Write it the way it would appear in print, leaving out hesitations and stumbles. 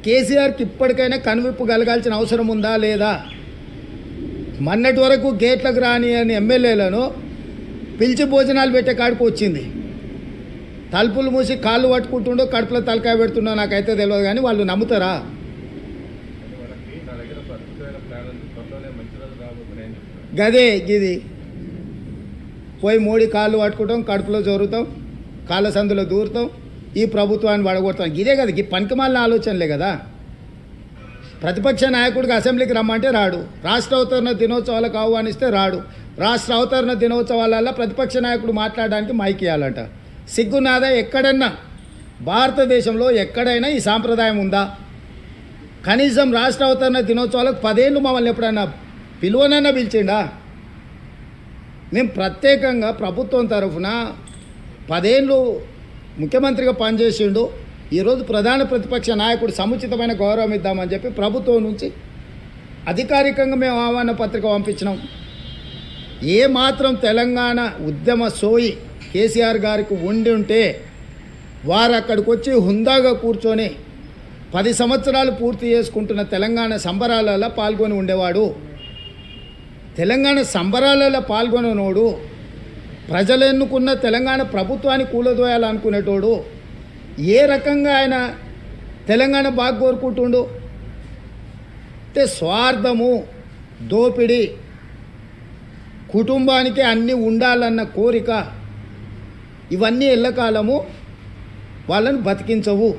కేసీఆర్కి ఇప్పటికైనా కనువిప్పు కలగాల్సిన అవసరం ఉందా లేదా? మొన్నటి వరకు గేట్లకు రాని అని ఎమ్మెల్యేలను పిలిచి భోజనాలు పెట్టే కాడికి వచ్చింది. తలుపులు మూసి కాళ్ళు పట్టుకుంటుండో కడుపులో తలకాయ పెడుతుండో నాకైతే తెలియదు, కానీ వాళ్ళు నమ్ముతారా? గదే ఇది పోయి మోడీ కాళ్ళు పట్టుకుంటాం, కడుపులో జోరుతాం, కాళ్ళ సందులో దూరుతాం, ఈ ప్రభుత్వాన్ని వడగొడతాం. ఇదే కదా, ఈ పనికిమాలిన ఆలోచనలే కదా. ప్రతిపక్ష నాయకుడికి అసెంబ్లీకి రమ్మంటే రాడు, రాష్ట్ర అవతరణ దినోత్సవాలకు ఆహ్వానిస్తే రాడు. రాష్ట్ర అవతరణ దినోత్సవాలలో ప్రతిపక్ష నాయకుడు మాట్లాడడానికి మైక్ ఇవ్వాలంట. సిగ్గునాదా? ఎక్కడన్నా భారతదేశంలో ఎక్కడైనా ఈ సాంప్రదాయం ఉందా? కనీసం రాష్ట్ర అవతరణ దినోత్సవాలకు 10 ఏళ్ళు మమ్మల్ని ఎప్పుడన్నా పిలువనన్నా పిలిచిండా? మేము ప్రత్యేకంగా ప్రభుత్వం తరఫున 10 ఏళ్ళు ముఖ్యమంత్రిగా పనిచేసిండు. ఈరోజు ప్రధాన ప్రతిపక్ష నాయకుడు సముచితమైన గౌరవం ఇద్దామని చెప్పి ప్రభుత్వం నుంచి అధికారికంగా మేము ఆహ్వాన పత్రిక పంపించినాం. ఏ మాత్రం తెలంగాణ ఉద్యమ సోయి కేసీఆర్ గారికి ఉండి ఉంటే వారు అక్కడికి వచ్చి హుందాగా కూర్చొని 10 సంవత్సరాలు పూర్తి చేసుకుంటున్న తెలంగాణ సంబరాలలో పాల్గొని ఉండేవాడు. తెలంగాణ సంబరాలలో పాల్గొననోడు, ప్రజలు ఎన్నుకున్న తెలంగాణ ప్రభుత్వాన్ని కూలదోయాలనుకునేటోడు ఏ రకంగా ఆయన తెలంగాణ బాగా కోరుకుంటుండు? అంటే స్వార్థము, దోపిడీ, కుటుంబానికి అన్నీ ఉండాలన్న కోరిక, ఇవన్నీ ఎల్లకాలము వాళ్ళని బతికించవు.